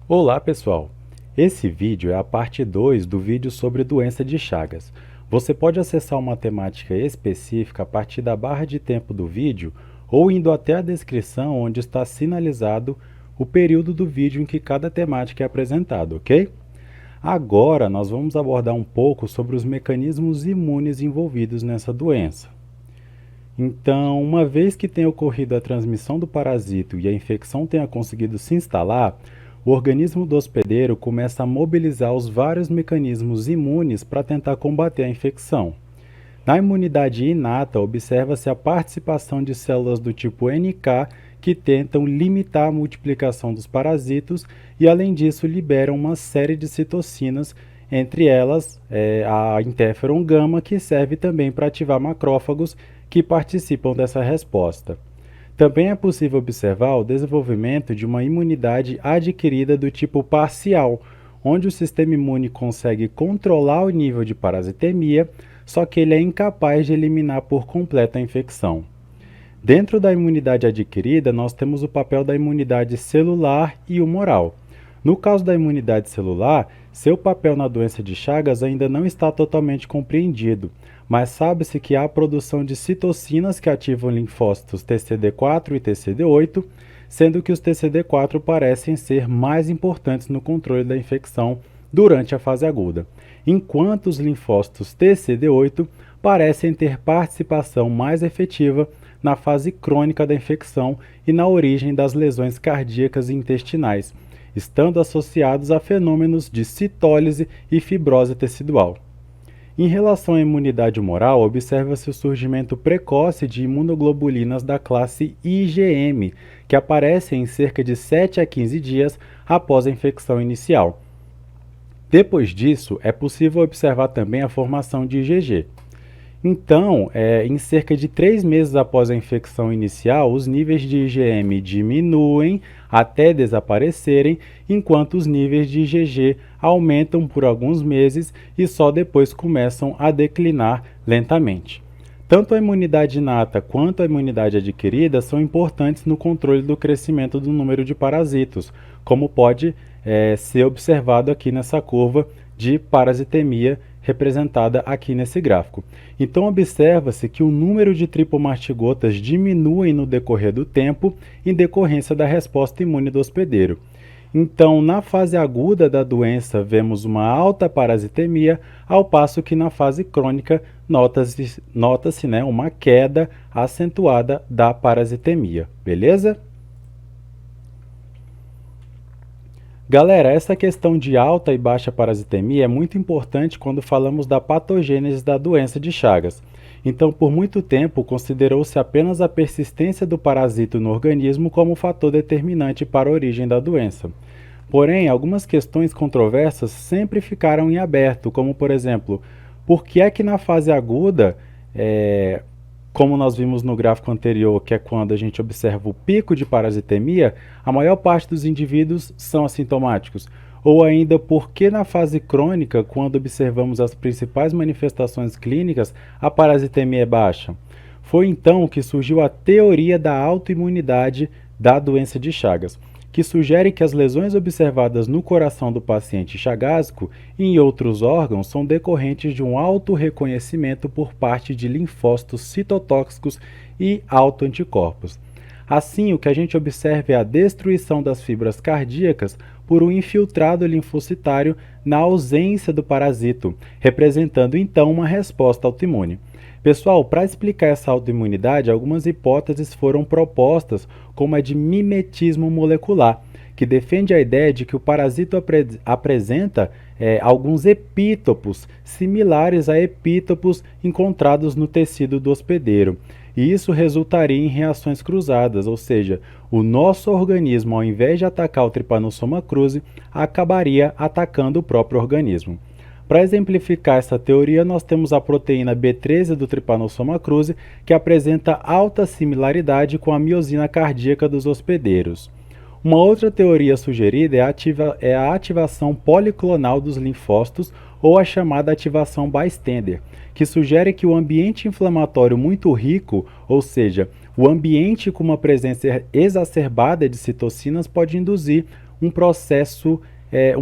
Olá pessoal, esse vídeo é a parte 2 do vídeo sobre doença de Chagas. Você pode acessar uma temática específica a partir da barra de tempo do vídeo ou indo até a descrição onde está sinalizado o período do vídeo em que cada temática é apresentada, ok? Agora nós vamos abordar um pouco sobre os mecanismos imunes envolvidos nessa doença. Então, uma vez que tenha ocorrido a transmissão do parasito e a infecção tenha conseguido se instalar, o organismo do hospedeiro começa a mobilizar os vários mecanismos imunes para tentar combater a infecção. Na imunidade inata, observa-se a participação de células do tipo NK que tentam limitar a multiplicação dos parasitos e, além disso, liberam uma série de citocinas, entre elas a interferon gama, que serve também para ativar macrófagos que participam dessa resposta. Também é possível observar o desenvolvimento de uma imunidade adquirida do tipo parcial, onde o sistema imune consegue controlar o nível de parasitemia, só que ele é incapaz de eliminar por completo a infecção. Dentro da imunidade adquirida, nós temos o papel da imunidade celular e humoral. No caso da imunidade celular, seu papel na doença de Chagas ainda não está totalmente compreendido, mas sabe-se que há a produção de citocinas que ativam linfócitos TCD4 e TCD8, sendo que os TCD4 parecem ser mais importantes no controle da infecção durante a fase aguda, enquanto os linfócitos TCD8 parecem ter participação mais efetiva na fase crônica da infecção e na origem das lesões cardíacas e intestinais, estando associados a fenômenos de citólise e fibrose tecidual. Em relação à imunidade humoral, observa-se o surgimento precoce de imunoglobulinas da classe IgM, que aparecem em cerca de 7 a 15 dias após a infecção inicial. Depois disso, é possível observar também a formação de IgG. Então, em cerca de 3 meses após a infecção inicial, os níveis de IgM diminuem até desaparecerem, enquanto os níveis de IgG aumentam por alguns meses e só depois começam a declinar lentamente. Tanto a imunidade inata quanto a imunidade adquirida são importantes no controle do crescimento do número de parasitos, como pode ser observado aqui nessa curva de parasitemia representada aqui nesse gráfico. Então observa-se que o número de tripomartigotas diminui no decorrer do tempo em decorrência da resposta imune do hospedeiro. Então, na fase aguda da doença, vemos uma alta parasitemia, ao passo que na fase crônica nota-se uma queda acentuada da parasitemia. Beleza? Galera, essa questão de alta e baixa parasitemia é muito importante quando falamos da patogênese da doença de Chagas. Então, por muito tempo, considerou-se apenas a persistência do parasito no organismo como fator determinante para a origem da doença. Porém, algumas questões controversas sempre ficaram em aberto, como, por exemplo, por que é que na fase aguda, como nós vimos no gráfico anterior, que é quando a gente observa o pico de parasitemia, a maior parte dos indivíduos são assintomáticos. Ou ainda, por que na fase crônica, quando observamos as principais manifestações clínicas, a parasitemia é baixa? Foi então que surgiu a teoria da autoimunidade da doença de Chagas, que sugere que as lesões observadas no coração do paciente chagásico e em outros órgãos são decorrentes de um autorreconhecimento por parte de linfócitos citotóxicos e autoanticorpos. Assim, o que a gente observa é a destruição das fibras cardíacas por um infiltrado linfocitário na ausência do parasito, representando então uma resposta autoimune. Pessoal, para explicar essa autoimunidade, algumas hipóteses foram propostas, como a de mimetismo molecular, que defende a ideia de que o parasito apresenta alguns epítopos similares a epítopos encontrados no tecido do hospedeiro. E isso resultaria em reações cruzadas, ou seja, o nosso organismo, ao invés de atacar o Trypanosoma cruzi, acabaria atacando o próprio organismo. Para exemplificar essa teoria, nós temos a proteína B13 do Trypanosoma cruzi, que apresenta alta similaridade com a miosina cardíaca dos hospedeiros. Uma outra teoria sugerida é a ativação policlonal dos linfócitos, ou a chamada ativação bystander, que sugere que o ambiente inflamatório muito rico, ou seja, o ambiente com uma presença exacerbada de citocinas, pode induzir um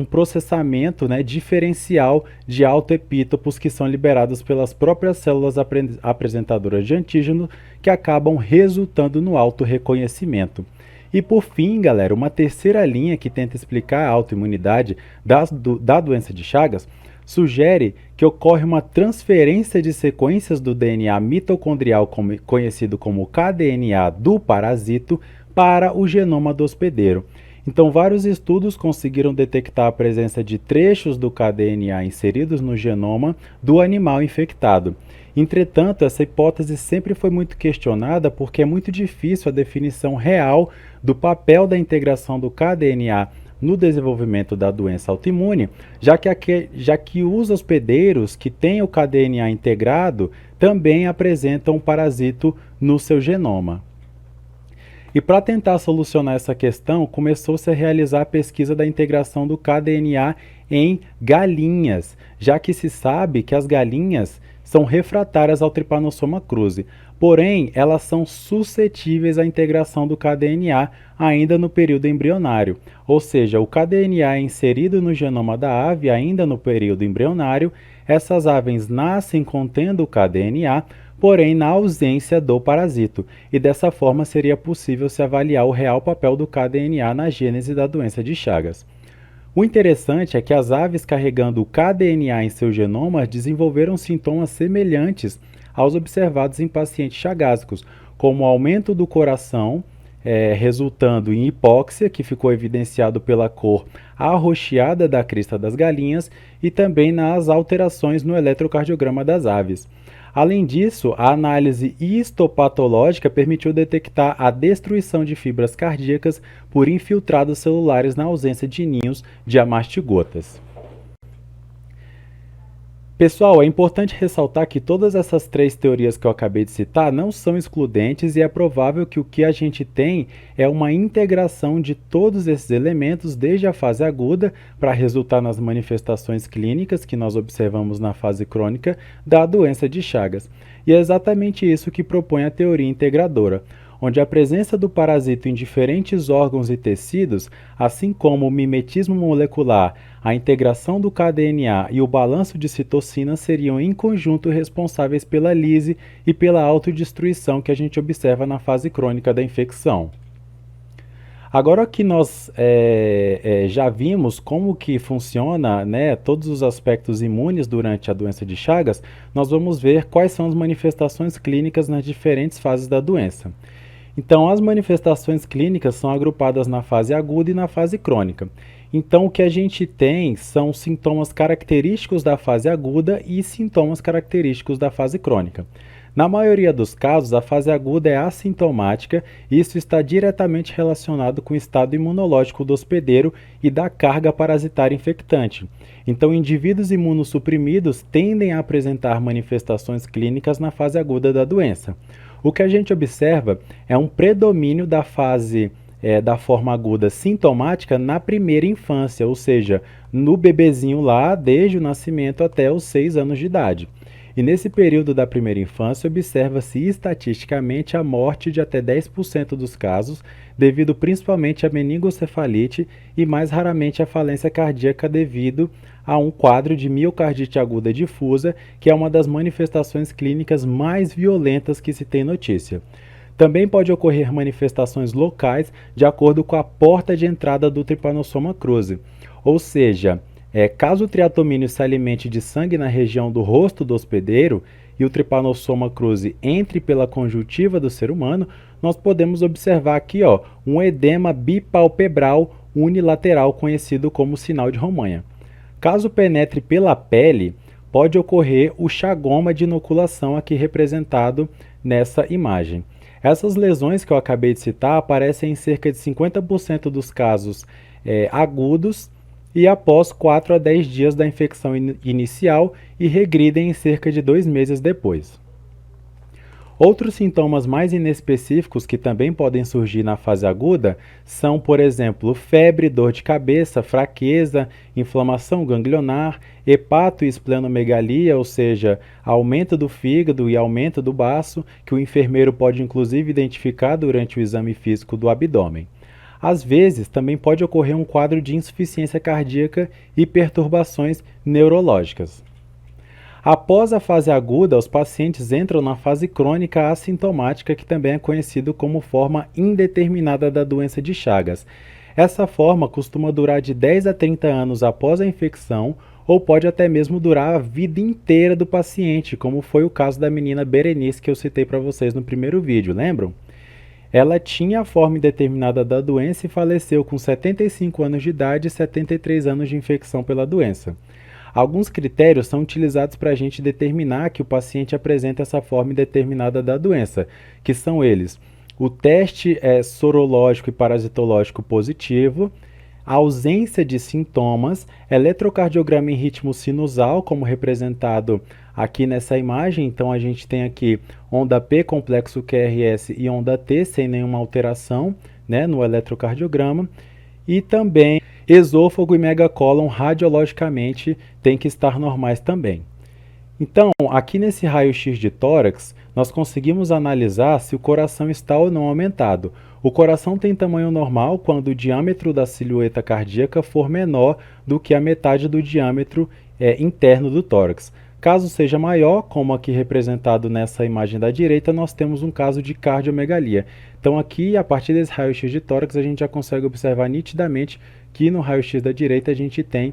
processamento, né, diferencial de autoepítopos que são liberados pelas próprias células apresentadoras de antígeno, que acabam resultando no autorreconhecimento. E por fim, galera, uma terceira linha que tenta explicar a autoimunidade da doença de Chagas sugere que ocorre uma transferência de sequências do DNA mitocondrial, conhecido como kDNA do parasito, para o genoma do hospedeiro. Então, vários estudos conseguiram detectar a presença de trechos do kDNA inseridos no genoma do animal infectado. Entretanto, essa hipótese sempre foi muito questionada porque é muito difícil a definição real do papel da integração do kDNA no desenvolvimento da doença autoimune, já que os hospedeiros que têm o kDNA integrado também apresentam um parasito no seu genoma. E para tentar solucionar essa questão, começou-se a realizar a pesquisa da integração do kDNA em galinhas, já que se sabe que as galinhas são refratárias ao Trypanosoma cruzi, porém elas são suscetíveis à integração do kDNA ainda no período embrionário, ou seja, o kDNA é inserido no genoma da ave ainda no período embrionário, essas aves nascem contendo o kDNA, porém na ausência do parasito, e dessa forma seria possível se avaliar o real papel do kDNA na gênese da doença de Chagas. O interessante é que as aves carregando o kDNA em seu genoma desenvolveram sintomas semelhantes aos observados em pacientes chagásicos, como o aumento do coração, resultando em hipóxia, que ficou evidenciado pela cor arroxeada da crista das galinhas, e também nas alterações no eletrocardiograma das aves. Além disso, a análise histopatológica permitiu detectar a destruição de fibras cardíacas por infiltrados celulares na ausência de ninhos de amastigotas. Pessoal, é importante ressaltar que todas essas três teorias que eu acabei de citar não são excludentes e é provável que o que a gente tem é uma integração de todos esses elementos desde a fase aguda para resultar nas manifestações clínicas que nós observamos na fase crônica da doença de Chagas. E é exatamente isso que propõe a teoria integradora, onde a presença do parasito em diferentes órgãos e tecidos, assim como o mimetismo molecular, a integração do kDNA e o balanço de citocinas seriam em conjunto responsáveis pela lise e pela autodestruição que a gente observa na fase crônica da infecção. Agora que nós já vimos como que funciona, né, todos os aspectos imunes durante a doença de Chagas, nós vamos ver quais são as manifestações clínicas nas diferentes fases da doença. Então, as manifestações clínicas são agrupadas na fase aguda e na fase crônica. Então, o que a gente tem são sintomas característicos da fase aguda e sintomas característicos da fase crônica. Na maioria dos casos, a fase aguda é assintomática e isso está diretamente relacionado com o estado imunológico do hospedeiro e da carga parasitária infectante. Então, indivíduos imunossuprimidos tendem a apresentar manifestações clínicas na fase aguda da doença. O que a gente observa é um predomínio da fase da forma aguda sintomática na primeira infância, ou seja, no bebezinho lá desde o nascimento até os 6 anos de idade. E nesse período da primeira infância, observa-se estatisticamente a morte de até 10% dos casos, devido principalmente à meningocefalite e mais raramente à falência cardíaca devido a um quadro de miocardite aguda difusa, que é uma das manifestações clínicas mais violentas que se tem notícia. Também pode ocorrer manifestações locais de acordo com a porta de entrada do Trypanosoma cruzi, ou seja, caso o triatomínio se alimente de sangue na região do rosto do hospedeiro e o Trypanosoma cruzi entre pela conjuntiva do ser humano, nós podemos observar aqui um edema bipalpebral unilateral conhecido como sinal de Romanha. Caso penetre pela pele, pode ocorrer o chagoma de inoculação aqui representado nessa imagem. Essas lesões que eu acabei de citar aparecem em cerca de 50% dos casos agudos e após 4 a 10 dias da infecção inicial e regridem em cerca de 2 meses depois. Outros sintomas mais inespecíficos que também podem surgir na fase aguda são, por exemplo, febre, dor de cabeça, fraqueza, inflamação ganglionar, hepato e esplenomegalia, ou seja, aumento do fígado e aumento do baço, que o enfermeiro pode inclusive identificar durante o exame físico do abdômen. Às vezes, também pode ocorrer um quadro de insuficiência cardíaca e perturbações neurológicas. Após a fase aguda, os pacientes entram na fase crônica assintomática, que também é conhecido como forma indeterminada da doença de Chagas. Essa forma costuma durar de 10 a 30 anos após a infecção, ou pode até mesmo durar a vida inteira do paciente, como foi o caso da menina Berenice que eu citei para vocês no primeiro vídeo, lembram? Ela tinha a forma indeterminada da doença e faleceu com 75 anos de idade e 73 anos de infecção pela doença. Alguns critérios são utilizados para a gente determinar que o paciente apresenta essa forma indeterminada da doença, que são eles: o teste sorológico e parasitológico positivo, a ausência de sintomas, eletrocardiograma em ritmo sinusal, como representado aqui nessa imagem. Então a gente tem aqui onda P complexo QRS e onda T sem nenhuma alteração, né, no eletrocardiograma, e também esôfago e megacólon radiologicamente tem que estar normais também. Então, aqui nesse raio-x de tórax, nós conseguimos analisar se o coração está ou não aumentado. O coração tem tamanho normal quando o diâmetro da silhueta cardíaca for menor do que a metade do diâmetro interno do tórax. Caso seja maior, como aqui representado nessa imagem da direita, nós temos um caso de cardiomegalia. Então aqui, a partir desse raio-x de tórax, a gente já consegue observar nitidamente que no raio-x da direita a gente tem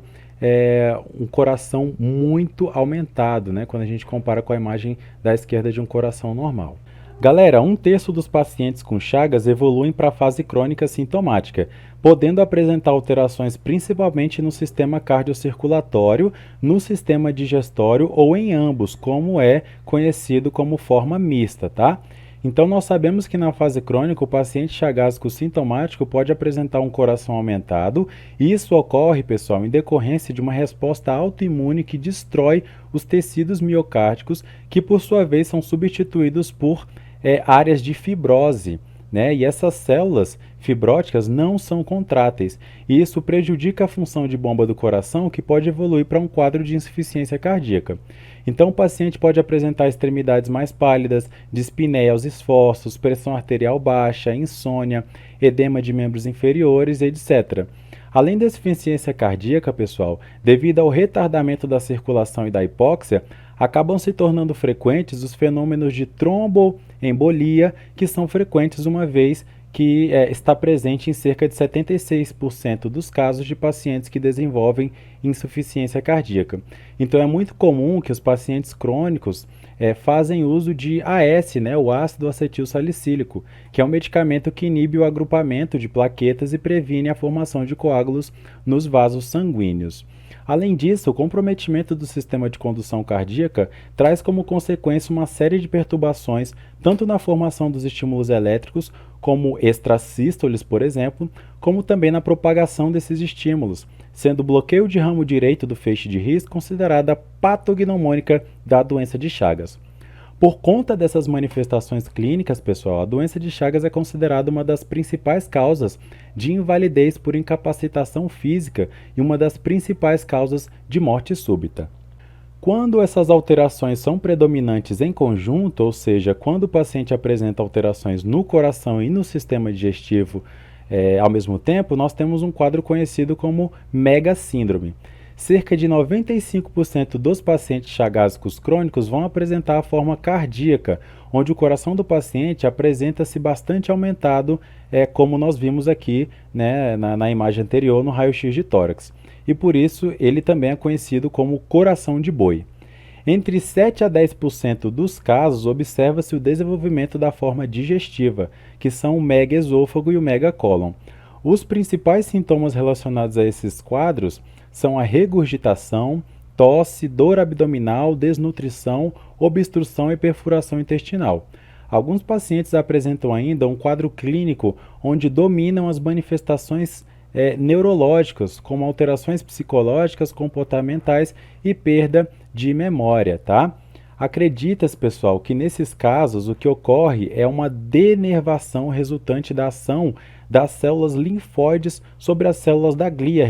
um coração muito aumentado, né, quando a gente compara com a imagem da esquerda de um coração normal. Galera, 1/3 dos pacientes com Chagas evoluem para a fase crônica sintomática, podendo apresentar alterações principalmente no sistema cardiocirculatório, no sistema digestório ou em ambos, como é conhecido como forma mista, tá? Então nós sabemos que na fase crônica o paciente chagásico sintomático pode apresentar um coração aumentado, e isso ocorre, pessoal, em decorrência de uma resposta autoimune que destrói os tecidos miocárdicos, que por sua vez são substituídos por áreas de fibrose, né? E essas células fibróticas não são contráteis, e isso prejudica a função de bomba do coração, que pode evoluir para um quadro de insuficiência cardíaca. Então o paciente pode apresentar extremidades mais pálidas, dispneia aos esforços, pressão arterial baixa, insônia, edema de membros inferiores, etc. Além da insuficiência cardíaca, pessoal, devido ao retardamento da circulação e da hipóxia, acabam se tornando frequentes os fenômenos de tromboembolia, que são frequentes uma vez que está presente em cerca de 76% dos casos de pacientes que desenvolvem insuficiência cardíaca. Então é muito comum que os pacientes crônicos fazem uso de AS, né, o ácido acetil salicílico, que é um medicamento que inibe o agrupamento de plaquetas e previne a formação de coágulos nos vasos sanguíneos. Além disso, o comprometimento do sistema de condução cardíaca traz como consequência uma série de perturbações, tanto na formação dos estímulos elétricos, como extrasístoles, por exemplo, como também na propagação desses estímulos, sendo o bloqueio de ramo direito do feixe de His considerada patognomônica da doença de Chagas. Por conta dessas manifestações clínicas, pessoal, a doença de Chagas é considerada uma das principais causas de invalidez por incapacitação física e uma das principais causas de morte súbita. Quando essas alterações são predominantes em conjunto, ou seja, quando o paciente apresenta alterações no coração e no sistema digestivo ao mesmo tempo, nós temos um quadro conhecido como megassíndrome. Cerca de 95% dos pacientes chagásicos crônicos vão apresentar a forma cardíaca, onde o coração do paciente apresenta-se bastante aumentado, como nós vimos aqui, né, na imagem anterior, no raio-x de tórax. E por isso ele também é conhecido como coração de boi. Entre 7 a 10% dos casos, observa-se o desenvolvimento da forma digestiva, que são o megaesôfago e o megacólon. Os principais sintomas relacionados a esses quadros são a regurgitação, tosse, dor abdominal, desnutrição, obstrução e perfuração intestinal. Alguns pacientes apresentam ainda um quadro clínico onde dominam as manifestações neurológicas, como alterações psicológicas, comportamentais e perda de memória, tá? Acredita-se, pessoal, que nesses casos o que ocorre é uma denervação resultante da ação das células linfóides sobre as células da glia,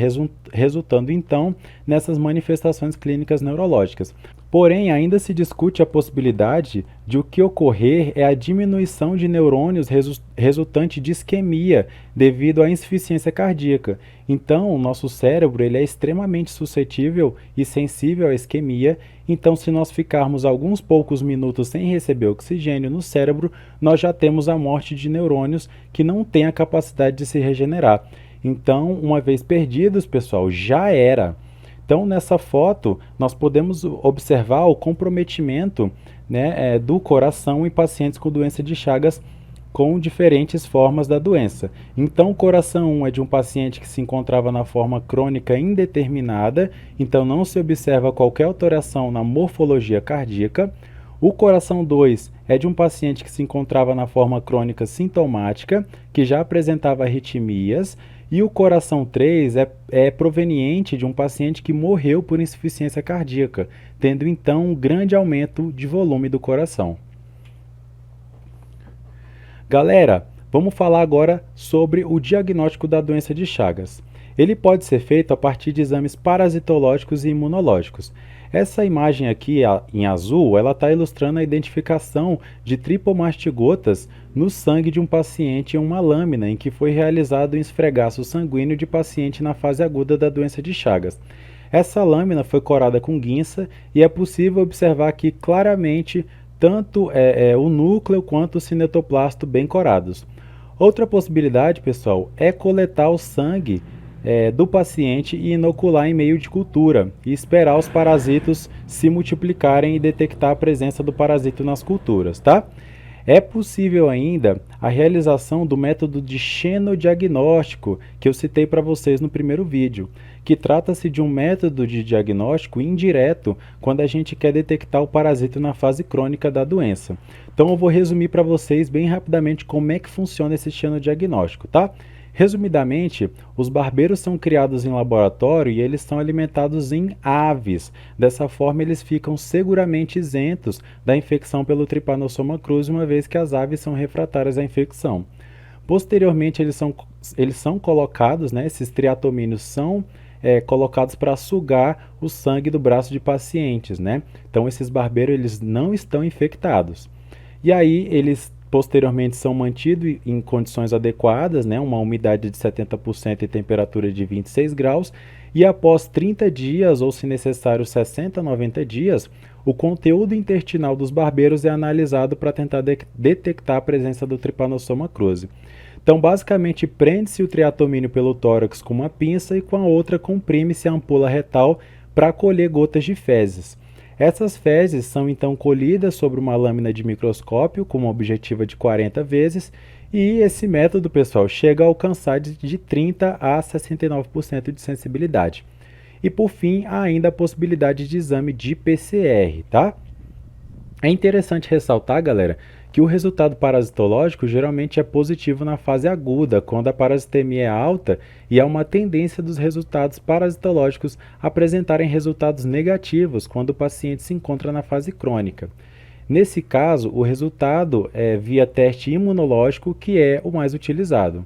resultando então nessas manifestações clínicas neurológicas. Porém, ainda se discute a possibilidade de o que ocorrer é a diminuição de neurônios resultante de isquemia devido à insuficiência cardíaca. Então, o nosso cérebro ele é extremamente suscetível e sensível à isquemia. Então, se nós ficarmos alguns poucos minutos sem receber oxigênio no cérebro, nós já temos a morte de neurônios que não têm a capacidade de se regenerar. Então, uma vez perdidos, pessoal, já era. Então, nessa foto, nós podemos observar o comprometimento, né, do coração em pacientes com doença de Chagas com diferentes formas da doença. Então, o coração 1 é de um paciente que se encontrava na forma crônica indeterminada, então não se observa qualquer alteração na morfologia cardíaca. O coração 2 é de um paciente que se encontrava na forma crônica sintomática, que já apresentava arritmias. E o coração 3 é proveniente de um paciente que morreu por insuficiência cardíaca, tendo então um grande aumento de volume do coração. Galera, vamos falar agora sobre o diagnóstico da doença de Chagas. Ele pode ser feito a partir de exames parasitológicos e imunológicos. Essa imagem aqui em azul, ela está ilustrando a identificação de tripomastigotas no sangue de um paciente em uma lâmina em que foi realizado um esfregaço sanguíneo de paciente na fase aguda da doença de Chagas. Essa lâmina foi corada com guinça e é possível observar aqui claramente tanto o núcleo quanto o cinetoplasto bem corados. Outra possibilidade, pessoal, é coletar o sangue do paciente e inocular em meio de cultura e esperar os parasitos se multiplicarem e detectar a presença do parasito nas culturas, tá? É possível ainda a realização do método de xenodiagnóstico que eu citei para vocês no primeiro vídeo, que trata-se de um método de diagnóstico indireto quando a gente quer detectar o parasito na fase crônica da doença. Então eu vou resumir para vocês bem rapidamente como é que funciona esse xenodiagnóstico, tá? Resumidamente, os barbeiros são criados em laboratório e eles são alimentados em aves. Dessa forma, eles ficam seguramente isentos da infecção pelo Trypanosoma cruzi, uma vez que as aves são refratárias à infecção. Posteriormente, eles são colocados, né, esses triatomínios são colocados para sugar o sangue do braço de pacientes, né? Então, esses barbeiros eles não estão infectados. E aí, eles posteriormente são mantidos em condições adequadas, né, uma umidade de 70% e temperatura de 26 graus, e após 30 dias, ou se necessário 60 a 90 dias, o conteúdo intestinal dos barbeiros é analisado para tentar detectar a presença do Trypanosoma cruzi. Então, basicamente, prende-se o triatomínio pelo tórax com uma pinça e com a outra comprime-se a ampola retal para colher gotas de fezes. Essas fezes são então colhidas sobre uma lâmina de microscópio com uma objetiva de 40 vezes e esse método, pessoal, chega a alcançar de 30 a 69% de sensibilidade. E por fim, há ainda a possibilidade de exame de PCR, tá? É interessante ressaltar, galera, que o resultado parasitológico geralmente é positivo na fase aguda, quando a parasitemia é alta, e há uma tendência dos resultados parasitológicos apresentarem resultados negativos quando o paciente se encontra na fase crônica. Nesse caso, o resultado é via teste imunológico, que é o mais utilizado.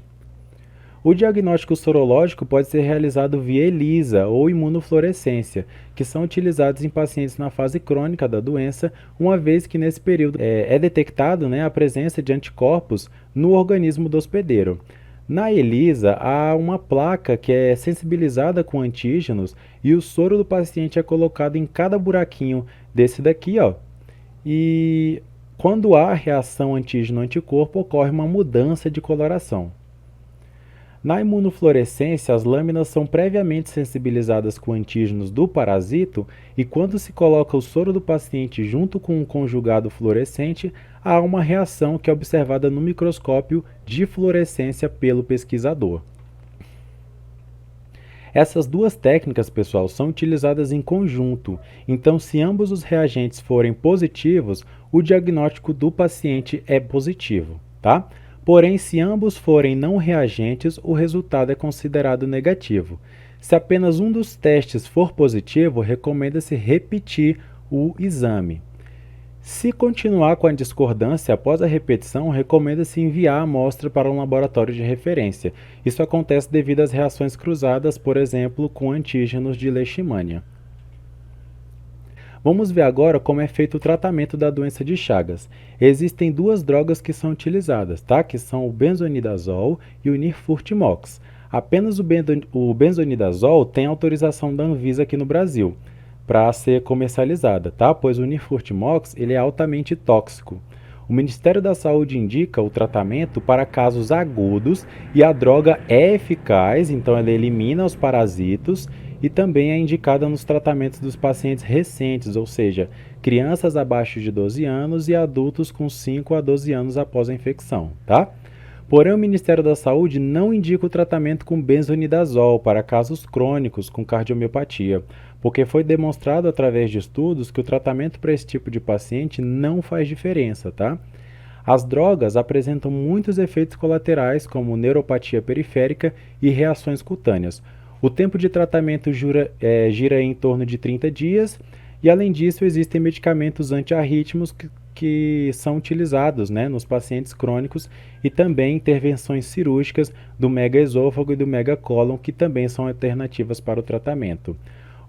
O diagnóstico sorológico pode ser realizado via ELISA ou imunofluorescência, que são utilizados em pacientes na fase crônica da doença, uma vez que nesse período é detectado, né, a presença de anticorpos no organismo do hospedeiro. Na ELISA, há uma placa que é sensibilizada com antígenos e o soro do paciente é colocado em cada buraquinho desse daqui, ó. E quando há reação antígeno-anticorpo, ocorre uma mudança de coloração. Na imunofluorescência, as lâminas são previamente sensibilizadas com antígenos do parasito e quando se coloca o soro do paciente junto com um conjugado fluorescente, há uma reação que é observada no microscópio de fluorescência pelo pesquisador. Essas duas técnicas, pessoal, são utilizadas em conjunto, então se ambos os reagentes forem positivos, o diagnóstico do paciente é positivo, tá? Porém, se ambos forem não reagentes, o resultado é considerado negativo. Se apenas um dos testes for positivo, recomenda-se repetir o exame. Se continuar com a discordância após a repetição, recomenda-se enviar a amostra para um laboratório de referência. Isso acontece devido às reações cruzadas, por exemplo, com antígenos de leishmania. Vamos ver agora como é feito o tratamento da doença de Chagas. Existem duas drogas que são utilizadas, tá? Que são o benzonidazol e o nifurtimox. Apenas o benzonidazol tem autorização da Anvisa aqui no Brasil para ser comercializada, tá? Pois o nifurtimox ele é altamente tóxico. O Ministério da Saúde indica o tratamento para casos agudos e a droga é eficaz, então ela elimina os parasitos e também é indicada nos tratamentos dos pacientes recentes, ou seja, crianças abaixo de 12 anos e adultos com 5 a 12 anos após a infecção, tá? Porém, o Ministério da Saúde não indica o tratamento com benzonidazol para casos crônicos com cardiomiopatia, porque foi demonstrado através de estudos que o tratamento para esse tipo de paciente não faz diferença, tá? As drogas apresentam muitos efeitos colaterais, como neuropatia periférica e reações cutâneas. O tempo de tratamento gira em torno de 30 dias e, além disso, existem medicamentos antiarrítmicos que são utilizados, né, nos pacientes crônicos e também intervenções cirúrgicas do megaesôfago e do megacólon, que também são alternativas para o tratamento.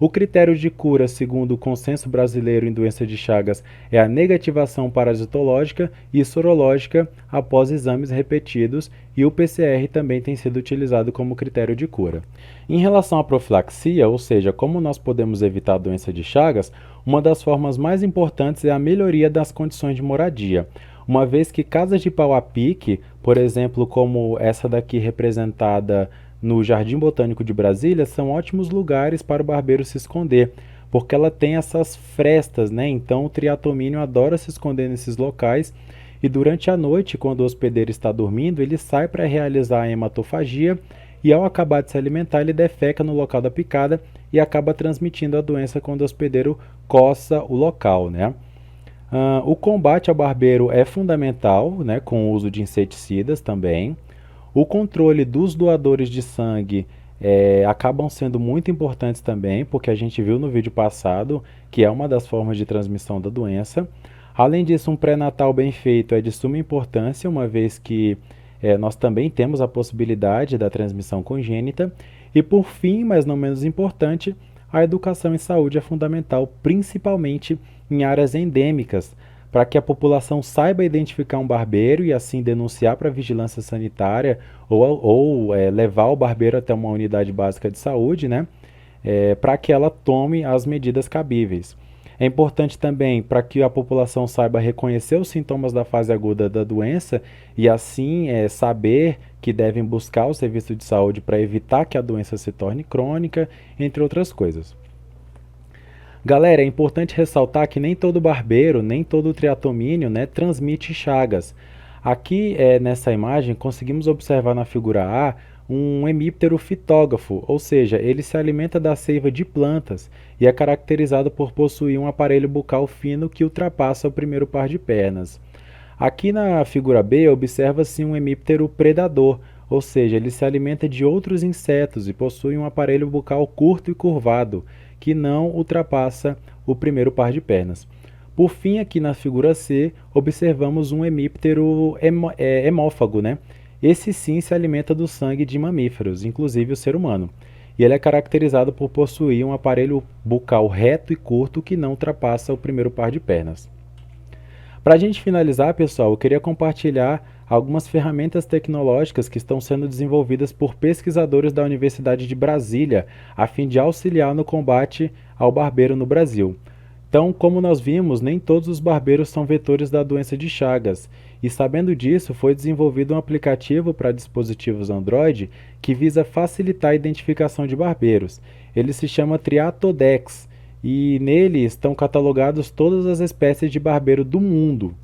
O critério de cura, segundo o Consenso Brasileiro em Doença de Chagas, é a negativação parasitológica e sorológica após exames repetidos, e o PCR também tem sido utilizado como critério de cura. Em relação à profilaxia, ou seja, como nós podemos evitar a doença de Chagas, uma das formas mais importantes é a melhoria das condições de moradia. Uma vez que casas de pau a pique, por exemplo, como essa daqui representada no Jardim Botânico de Brasília, são ótimos lugares para o barbeiro se esconder, porque ela tem essas frestas, né? Então o triatomínio adora se esconder nesses locais e durante a noite, quando o hospedeiro está dormindo, ele sai para realizar a hematofagia e ao acabar de se alimentar, ele defeca no local da picada e acaba transmitindo a doença quando o hospedeiro coça o local, né? O combate ao barbeiro é fundamental, né, com o uso de inseticidas também. O controle dos doadores de sangue acabam sendo muito importantes também, porque a gente viu no vídeo passado que é uma das formas de transmissão da doença. Além disso, um pré-natal bem feito é de suma importância, uma vez que nós também temos a possibilidade da transmissão congênita. E por fim, mas não menos importante, a educação em saúde é fundamental, principalmente em áreas endêmicas, para que a população saiba identificar um barbeiro e assim denunciar para a vigilância sanitária ou levar o barbeiro até uma unidade básica de saúde, né, para que ela tome as medidas cabíveis. É importante também para que a população saiba reconhecer os sintomas da fase aguda da doença e assim saber que devem buscar o serviço de saúde para evitar que a doença se torne crônica, entre outras coisas. Galera, é importante ressaltar que nem todo barbeiro, nem todo triatomínio, né, transmite chagas. Aqui nessa imagem conseguimos observar na figura A um hemíptero fitógrafo, ou seja, ele se alimenta da seiva de plantas e é caracterizado por possuir um aparelho bucal fino que ultrapassa o primeiro par de pernas. Aqui na figura B observa-se um hemíptero predador, ou seja, ele se alimenta de outros insetos e possui um aparelho bucal curto e curvado, que não ultrapassa o primeiro par de pernas. Por fim, aqui na figura C, observamos um hemíptero hemófago, né? Esse sim se alimenta do sangue de mamíferos, inclusive o ser humano. E ele é caracterizado por possuir um aparelho bucal reto e curto que não ultrapassa o primeiro par de pernas. Para a gente finalizar, pessoal, eu queria compartilhar algumas ferramentas tecnológicas que estão sendo desenvolvidas por pesquisadores da Universidade de Brasília, a fim de auxiliar no combate ao barbeiro no Brasil. Então, como nós vimos, nem todos os barbeiros são vetores da doença de Chagas, e sabendo disso, foi desenvolvido um aplicativo para dispositivos Android que visa facilitar a identificação de barbeiros. Ele se chama Triatodex, e nele estão catalogados todas as espécies de barbeiro do mundo.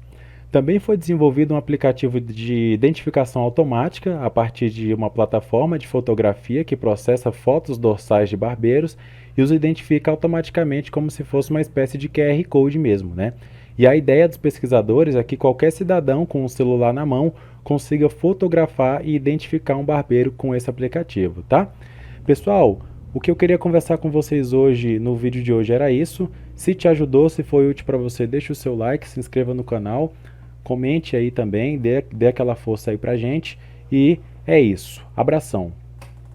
Também foi desenvolvido um aplicativo de identificação automática a partir de uma plataforma de fotografia que processa fotos dorsais de barbeiros e os identifica automaticamente como se fosse uma espécie de QR Code mesmo, né? E a ideia dos pesquisadores é que qualquer cidadão com um celular na mão consiga fotografar e identificar um barbeiro com esse aplicativo, tá? Pessoal, o que eu queria conversar com vocês hoje, no vídeo de hoje, era isso. Se te ajudou, se foi útil para você, deixa o seu like, se inscreva no canal, comente aí também, dê aquela força aí pra gente. E é isso. Abração.